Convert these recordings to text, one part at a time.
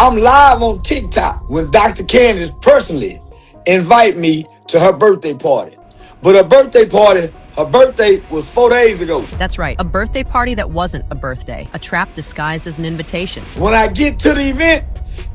I'm live on TikTok when Dr. Candace personally invite me to her birthday party. But her birthday was 4 days ago. That's right, a birthday party that wasn't a birthday, a trap disguised as an invitation. When I get to the event,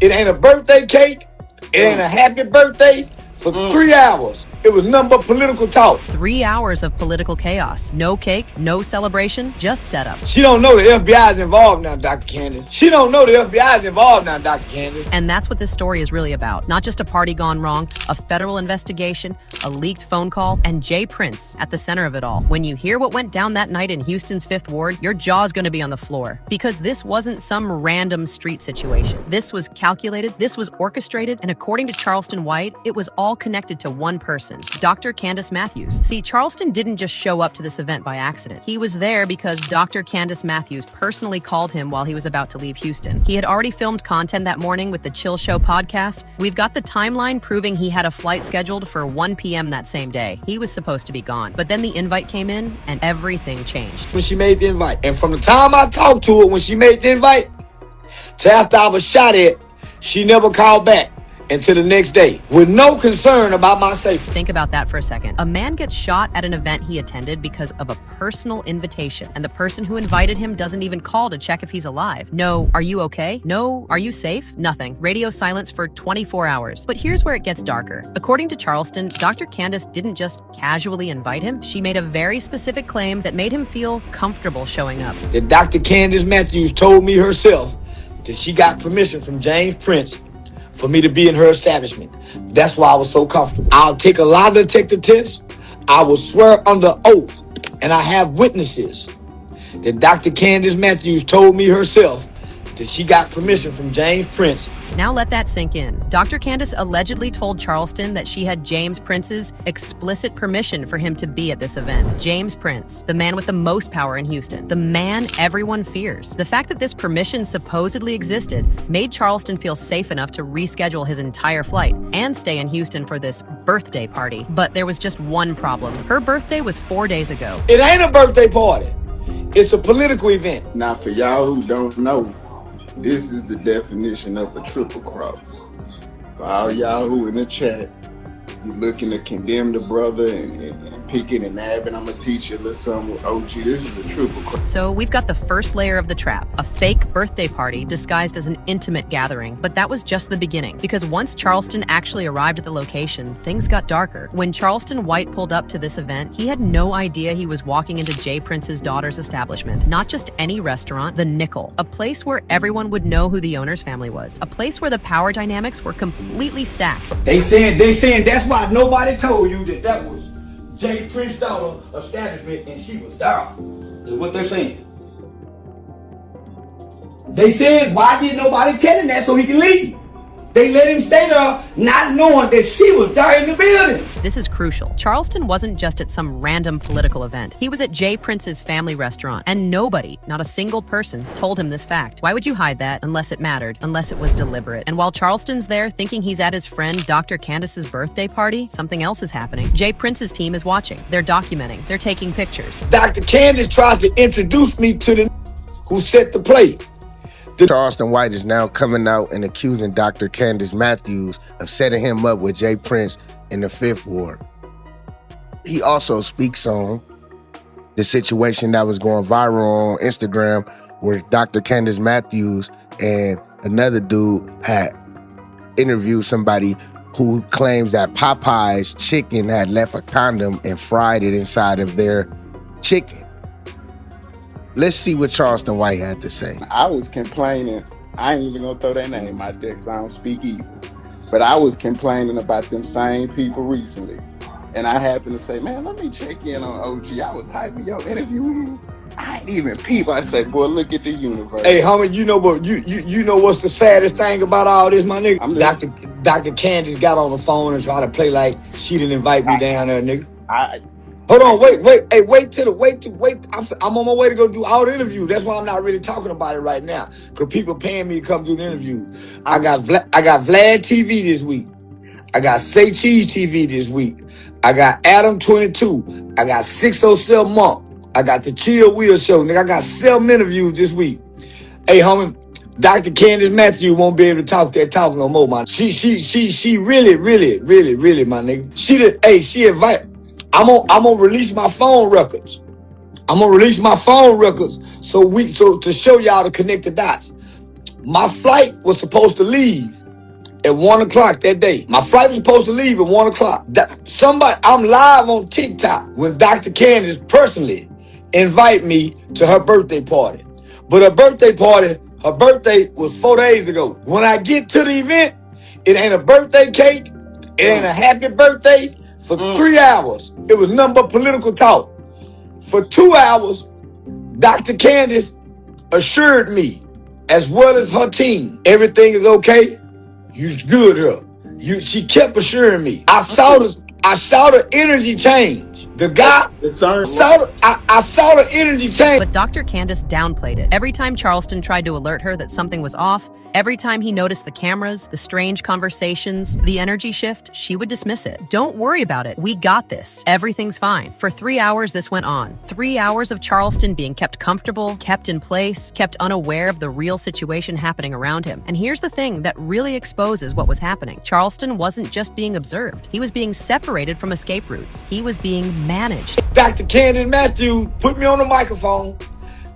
it ain't a birthday cake, it ain't a happy birthday. For 3 hours, it was nothing but political talk. 3 hours of political chaos. No cake, no celebration, just setup. She don't know the FBI is involved now, Dr. Candace. She don't know the FBI is involved now, Dr. Candace. And that's what this story is really about. Not just a party gone wrong, a federal investigation, a leaked phone call, and Jay Prince at the center of it all. When you hear what went down that night in Houston's 5th Ward, your jaw's gonna be on the floor. Because this wasn't some random street situation. This was calculated, this was orchestrated, and according to Charleston White, it was all connected to one person, Dr. Candace Matthews. See, Charleston didn't just show up to this event by accident. He was there because Dr. Candace Matthews personally called him while he was about to leave Houston. He had already filmed content that morning with the Chill Show podcast. We've got the timeline proving he had a flight scheduled for 1 p.m. that same day. He was supposed to be gone. But then the invite came in and everything changed. When she made the invite, and from the time I talked to her when she made the invite to after I was shot at, she never called back until the next day with no concern about my safety. Think about that for a second. A man gets shot at an event he attended because of a personal invitation, and the person who invited him doesn't even call to check if he's alive. No, are you okay? No, are you safe? Nothing. Radio silence for 24 hours. But here's where it gets darker. According to Charleston, Dr. Candace didn't just casually invite him. She made a very specific claim that made him feel comfortable showing up. That Dr. Candace Matthews told me herself that she got permission from James Prince for me to be in her establishment. That's why I was so comfortable. I'll take a lie detector test. I will swear under oath, and I have witnesses that Dr. Candace Matthews told me herself that she got permission from James Prince. Now let that sink in. Dr. Candace allegedly told Charleston that she had James Prince's explicit permission for him to be at this event. James Prince, the man with the most power in Houston, the man everyone fears. The fact that this permission supposedly existed made Charleston feel safe enough to reschedule his entire flight and stay in Houston for this birthday party. But there was just one problem. Her birthday was 4 days ago. It ain't a birthday party. It's a political event. Now, for y'all who don't know, this is the definition of a triple cross. For all y'all who in the chat, you looking to condemn the brother and picking and nabbing, I'm gonna teach you a little something with OG. This is a triple cross. So we've got the first layer of the trap, a fake birthday party disguised as an intimate gathering. But that was just the beginning, because once Charleston actually arrived at the location, things got darker. When Charleston White pulled up to this event, he had no idea he was walking into Jay Prince's daughter's establishment. Not just any restaurant, the Nickel, a place where everyone would know who the owner's family was, a place where the power dynamics were completely stacked. They saying that's why nobody told you that was Jay Prince's daughter establishment and she was there. Is what they're saying. They said, why didn't nobody tell him that so he can leave? They let him stay there not knowing that she was there in the building. This is crucial. Charleston wasn't just at some random political event. He was at Jay Prince's family restaurant, and nobody, not a single person, told him this fact. Why would you hide that unless it mattered, unless it was deliberate? And while Charleston's there thinking he's at his friend Dr. Candace's birthday party, something else is happening. Jay Prince's team is watching. They're documenting. They're taking pictures. Dr. Candace tried to introduce me to the who set the play. Charleston White is now coming out and accusing Dr. Candace Matthews of setting him up with Jay Prince in the 5th Ward. He also speaks on the situation that was going viral on Instagram where Dr. Candace Matthews and another dude had interviewed somebody who claims that Popeye's chicken had left a condom and fried it inside of their chicken. Let's see what Charleston White had to say. I was complaining. I ain't even gonna throw their name out there because I don't speak evil. But I was complaining about them same people recently. And I happened to say, man, let me check in on OG. I was typing your interview. I ain't even peep. I say, boy, look at the universe. Hey, homie, you know what? You know what's the saddest thing about all this, my nigga? Dr. Candace got on the phone and tried to play like she didn't invite me down there, nigga. Hold on, wait. Hey, wait. I'm on my way to go do all the interviews. That's why I'm not really talking about it right now, because people paying me to come do the interview. I got Vlad TV this week. I got Say Cheese TV this week. I got Adam 22. I got 607 Monk. I got the Chill Wheel Show. Nigga, I got 7 interviews this week. Hey, homie, Dr. Candace Matthews won't be able to talk that talk no more, man. She really, my nigga. She invite. I'm gonna release my phone records. I'm gonna release my phone records so to show y'all to connect the dots. My flight was supposed to leave at 1 o'clock that day. My flight was supposed to leave at 1 o'clock. I'm live on TikTok when Dr. Candace personally invite me to her birthday party. But her birthday was 4 days ago. When I get to the event, it ain't a birthday cake. It ain't a happy birthday. For 3 hours, it was nothing but political talk. For 2 hours, Dr. Candace assured me, as well as her team, everything is okay. You good here. She kept assuring me. I saw the energy change. The guy, I saw the energy change. But Dr. Candace downplayed it. Every time Charleston tried to alert her that something was off, every time he noticed the cameras, the strange conversations, the energy shift, she would dismiss it. Don't worry about it. We got this. Everything's fine. For 3 hours, this went on. 3 hours of Charleston being kept comfortable, kept in place, kept unaware of the real situation happening around him. And here's the thing that really exposes what was happening. Charleston wasn't just being observed. He was being separated from escape routes. He was being managed. Dr. Candace Matthews put me on the microphone,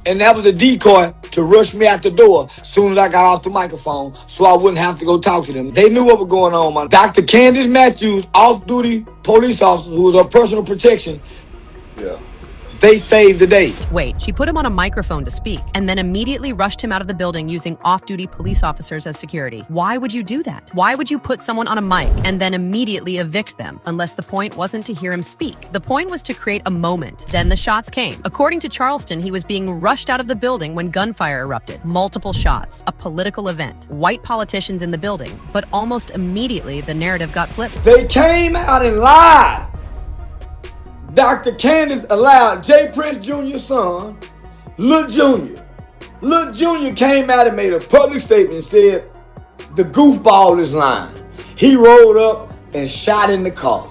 and that was a decoy to rush me out the door as soon as I got off the microphone so I wouldn't have to go talk to them. They knew what was going on, man. Dr. Candace Matthews, off-duty police officer who was on personal protection, they saved the day. Wait, she put him on a microphone to speak and then immediately rushed him out of the building using off-duty police officers as security. Why would you do that? Why would you put someone on a mic and then immediately evict them unless the point wasn't to hear him speak? The point was to create a moment. Then the shots came. According to Charleston, he was being rushed out of the building when gunfire erupted. Multiple shots, a political event, white politicians in the building, but almost immediately the narrative got flipped. They came out and lied. Dr. Candace allowed J. Prince Jr.'s son, Lil Jr. Lil Jr. came out and made a public statement and said, the goofball is lying. He rolled up and shot in the car.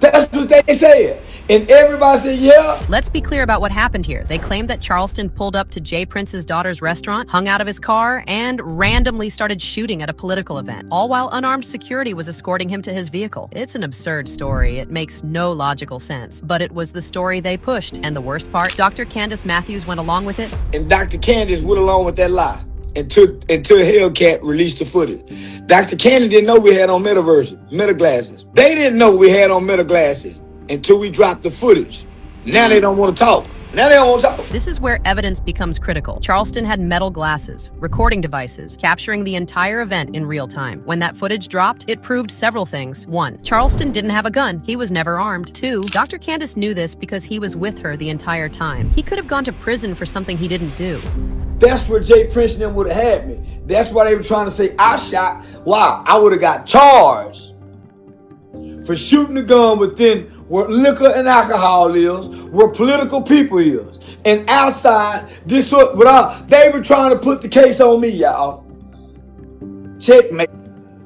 That's what they said. And everybody said, yeah. Let's be clear about what happened here. They claimed that Charleston pulled up to Jay Prince's daughter's restaurant, hung out of his car, and randomly started shooting at a political event, all while unarmed security was escorting him to his vehicle. It's an absurd story. It makes no logical sense, but it was the story they pushed. And the worst part, Dr. Candace Matthews went along with it. And Dr. Candace went along with that lie until Hellcat released the footage. Dr. Candace didn't know we had on meta glasses. They didn't know we had on meta glasses until we dropped the footage. Now they don't want to talk. This is where evidence becomes critical. Charleston had metal glasses, recording devices, capturing the entire event in real time. When that footage dropped, it proved several things. 1, Charleston didn't have a gun. He was never armed. 2, Dr. Candace knew this because he was with her the entire time. He could have gone to prison for something he didn't do. That's where Jay Prince and them would have had me. That's why they were trying to say I shot. Wow, I would have got charged for shooting the gun within where liquor and alcohol is, where political people is. And outside, they were trying to put the case on me, y'all. Checkmate.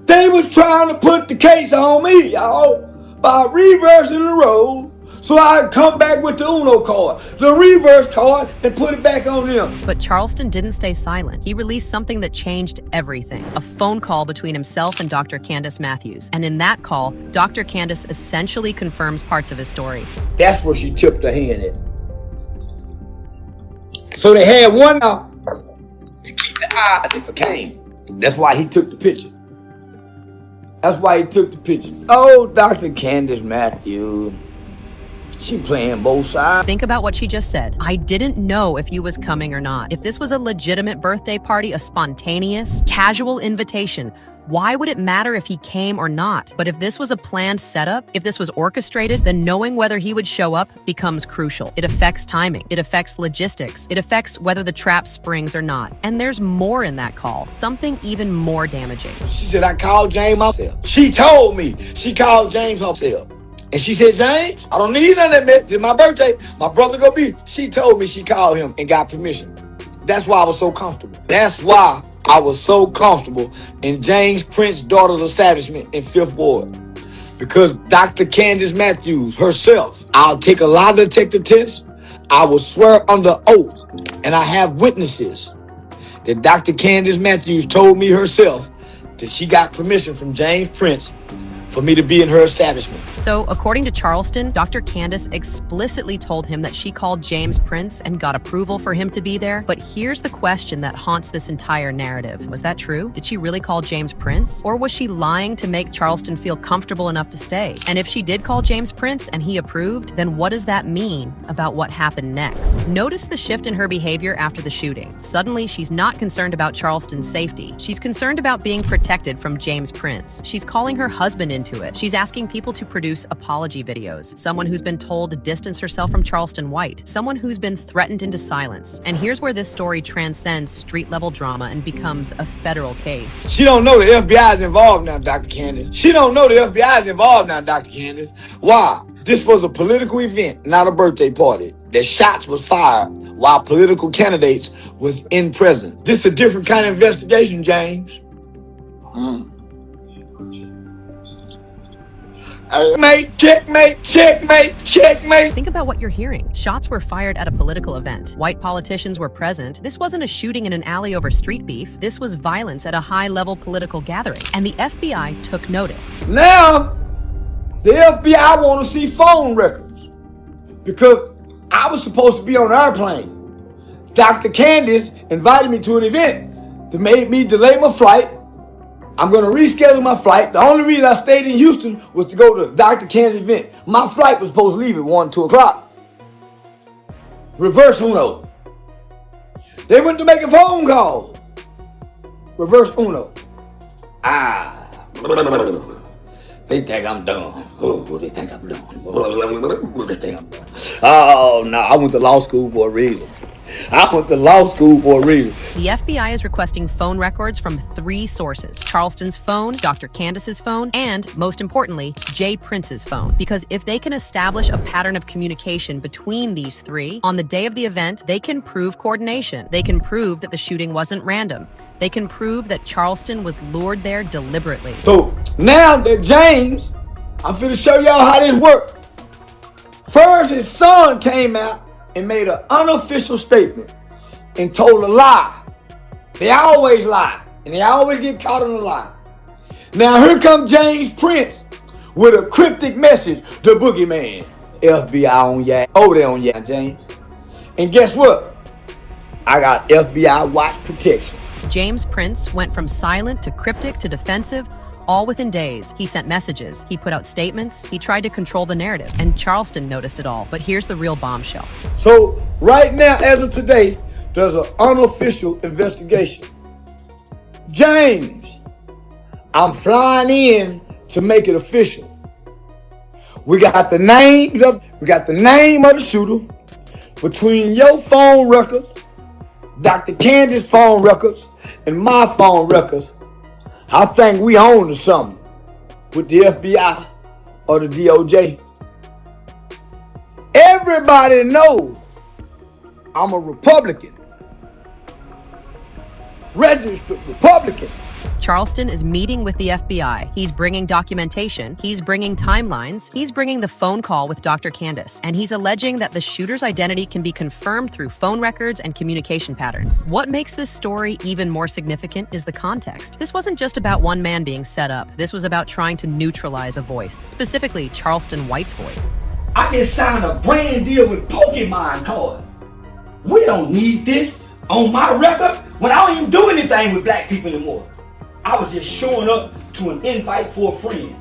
They was trying to put the case on me, y'all, by reversing the role so I could come back with the Uno card, the reverse card, and put it back on them. But Charleston didn't stay silent. He released something that changed everything. A phone call between himself and Dr. Candace Matthews. And in that call, Dr. Candace essentially confirms parts of his story. That's where she tipped her hand at. So they had one out to keep the eye if it came. That's why he took the picture. Oh, Dr. Candace Matthews. She playing both sides. Think about what she just said. I didn't know if you was coming or not. If this was a legitimate birthday party, a spontaneous, casual invitation, why would it matter if he came or not? But if this was a planned setup, if this was orchestrated, then knowing whether he would show up becomes crucial. It affects timing. It affects logistics. It affects whether the trap springs or not. And there's more in that call, something even more damaging. She said, I called James myself. She told me she called James herself. And she said, James, I don't need none of that. It's my birthday. My brother gonna be. She told me she called him and got permission. That's why I was so comfortable. That's why I was so comfortable in James Prince's daughter's establishment in 5th Ward. Because Dr. Candace Matthews herself, I'll take a lie detector test. I will swear under oath. And I have witnesses that Dr. Candace Matthews told me herself that she got permission from James Prince for me to be in her establishment. So, according to Charleston, Dr. Candace explicitly told him that she called James Prince and got approval for him to be there. But here's the question that haunts this entire narrative. Was that true? Did she really call James Prince? Or was she lying to make Charleston feel comfortable enough to stay? And if she did call James Prince and he approved, then what does that mean about what happened next? Notice the shift in her behavior after the shooting. Suddenly, she's not concerned about Charleston's safety. She's concerned about being protected from James Prince. She's calling her husband into it. She's asking people to produce apology videos. Someone who's been told to distance herself from Charleston White. Someone who's been threatened into silence. And here's where this story transcends street-level drama and becomes a federal case. She don't know the FBI is involved now, Dr. Candace. She don't know the FBI is involved now, Dr. Candace. Why? This was a political event, not a birthday party. The shots was fired while political candidates was in prison. This is a different kind of investigation, James. Checkmate, checkmate, checkmate. Think about what you're hearing. Shots were fired at a political event. White politicians were present. This wasn't a shooting in an alley over street beef. This was violence at a high-level political gathering. And the FBI took notice. Now, the FBI want to see phone records because I was supposed to be on an airplane. Dr. Candace invited me to an event that made me delay my flight. I'm going to reschedule my flight. The only reason I stayed in Houston was to go to Dr. Candace's event. My flight was supposed to leave at 1, 2 o'clock. Reverse uno. They went to make a phone call. Reverse uno. They think I'm dumb. Oh, they think I'm dumb. They think I'm dumb. Oh, no, I went to law school for a reason. The FBI is requesting phone records from 3 sources: Charleston's phone, Dr. Candace's phone, and, most importantly, Jay Prince's phone. Because if they can establish a pattern of communication between these 3, on the day of the event, they can prove coordination. They can prove that the shooting wasn't random. They can prove that Charleston was lured there deliberately. So now that James, I'm finna show y'all how this worked. First, his son came out and made an unofficial statement and told a lie. They always lie, and they always get caught in a lie. Now here comes James Prince with a cryptic message, the boogeyman. FBI on ya, over there on ya, James. And guess what? I got FBI watch protection. James Prince went from silent to cryptic to defensive, all within days. He sent messages, he put out statements, he tried to control the narrative, and Charleston noticed it all. But here's the real bombshell. So right now, as of today, there's an unofficial investigation. James, I'm flying in to make it official. We got the name of the shooter between your phone records, Dr. Candace's phone records, and my phone records. I think we own to something with the FBI or the DOJ. Everybody knows I'm a Republican. Registered Republican. Charleston is meeting with the FBI. He's bringing documentation, he's bringing timelines, he's bringing the phone call with Dr. Candace, and he's alleging that the shooter's identity can be confirmed through phone records and communication patterns. What makes this story even more significant is the context. This wasn't just about one man being set up. This was about trying to neutralize a voice, specifically Charleston White's voice. I just signed a brand deal with Pokemon cards. We don't need this on my record when I don't even do anything with black people anymore. I was just showing up to an invite for a friend.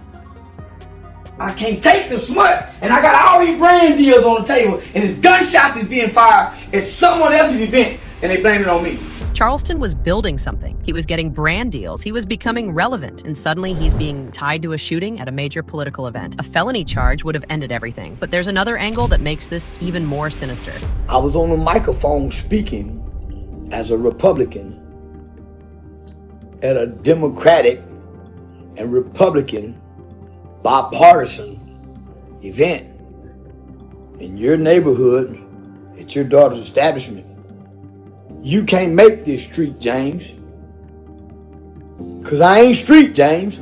I can't take the smut, and I got all these brand deals on the table, and this gunshots is being fired at someone else's event, and they blame it on me. Charleston was building something. He was getting brand deals. He was becoming relevant, and suddenly he's being tied to a shooting at a major political event. A felony charge would have ended everything, but there's another angle that makes this even more sinister. I was on the microphone speaking as a Republican at a Democratic and Republican bipartisan event in your neighborhood at your daughter's establishment. You can't make this street, James. Because I ain't street, James.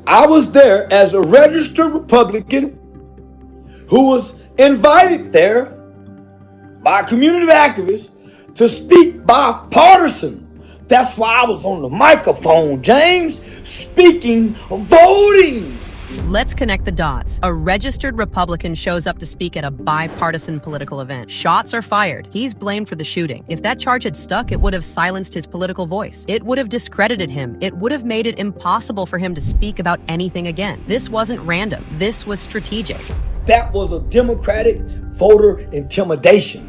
I was there as a registered Republican who was invited there by a community activist to speak bipartisan That's why I was on the microphone, James, speaking, voting. Let's connect the dots. A registered Republican shows up to speak at a bipartisan political event. Shots are fired. He's blamed for the shooting. If that charge had stuck, it would have silenced his political voice. It would have discredited him. It would have made it impossible for him to speak about anything again. This wasn't random. This was strategic. That was a Democratic voter intimidation.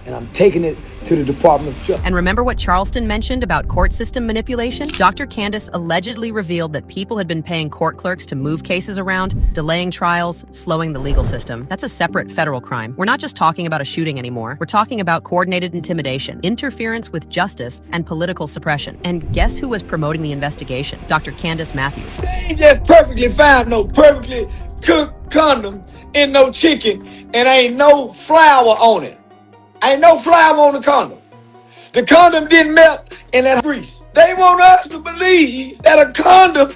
And I'm taking it to the Department of Justice. And remember what Charleston mentioned about court system manipulation? Dr. Candace allegedly revealed that people had been paying court clerks to move cases around, delaying trials, slowing the legal system. That's a separate federal crime. We're not just talking about a shooting anymore. We're talking about coordinated intimidation, interference with justice, and political suppression. And guess who was promoting the investigation? Dr. Candace Matthews. They ain't just perfectly found no perfectly cooked condom in no chicken and ain't no flour on it. Ain't no flour on the condom. The condom didn't melt in that grease. They want us to believe that a condom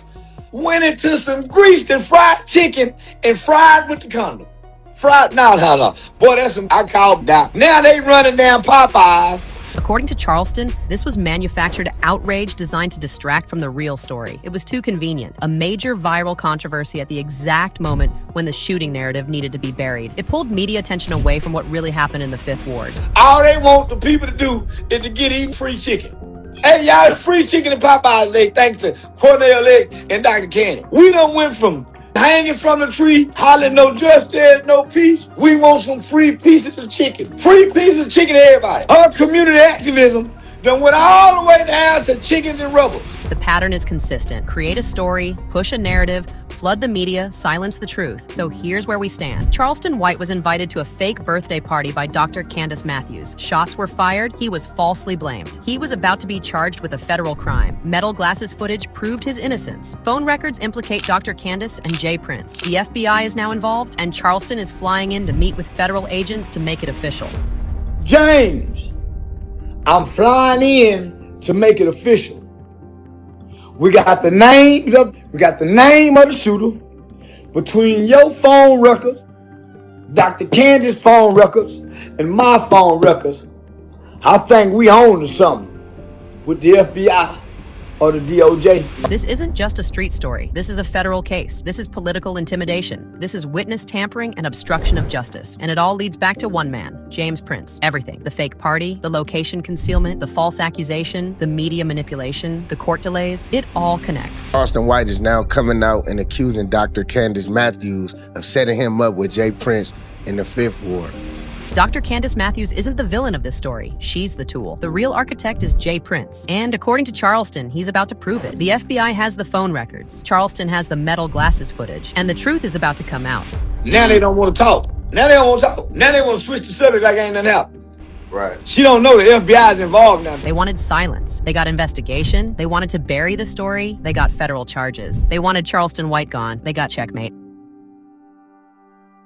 went into some grease and fried chicken and fried with the condom. Fried, no. Boy, that's some, I call that. Now they running down Popeyes. According to Charleston, this was manufactured outrage designed to distract from the real story. It was too convenient. A major viral controversy at the exact moment when the shooting narrative needed to be buried. It pulled media attention away from what really happened in the Fifth Ward. All they want the people to do is to get eating free chicken. Hey, y'all, the free chicken and Popeyes leg, thanks to Cornell Leg and Dr. Candy. We done went from hanging from the tree, hollering no justice, no peace. We want some free pieces of chicken. Free pieces of chicken to everybody. Our community activism done went all the way down to chickens and rubber. The pattern is consistent. Create a story, push a narrative, flood the media, silence the truth. So here's where we stand. Charleston White was invited to a fake birthday party by Dr. Candace Matthews. Shots were fired. He was falsely blamed. He was about to be charged with a federal crime. Metal glasses footage proved his innocence. Phone records implicate Dr. Candace and Jay Prince. The FBI is now involved, and Charleston is flying in to meet with federal agents to make it official. James, I'm flying in to make it official. We got the name of the shooter between your phone records, Dr. Candy's phone records, and my phone records. I think we own to something with the FBI or the DOJ. This isn't just a street story. This is a federal case. This is political intimidation. This is witness tampering and obstruction of justice. And it all leads back to one man, James Prince. Everything. The fake party, the location concealment, the false accusation, the media manipulation, the court delays. It all connects. Charleston White is now coming out and accusing Dr. Candace Matthews of setting him up with Jay Prince in the Fifth Ward. Dr. Candace Matthews isn't the villain of this story. She's the tool. The real architect is Jay Prince. And according to Charleston, he's about to prove it. The FBI has the phone records. Charleston has the metal glasses footage. And the truth is about to come out. Now they don't want to talk. Now they want to switch the subject like ain't nothing happened. Right. She don't know the FBI is involved now. They wanted silence. They got investigation. They wanted to bury the story. They got federal charges. They wanted Charleston White gone. They got checkmate.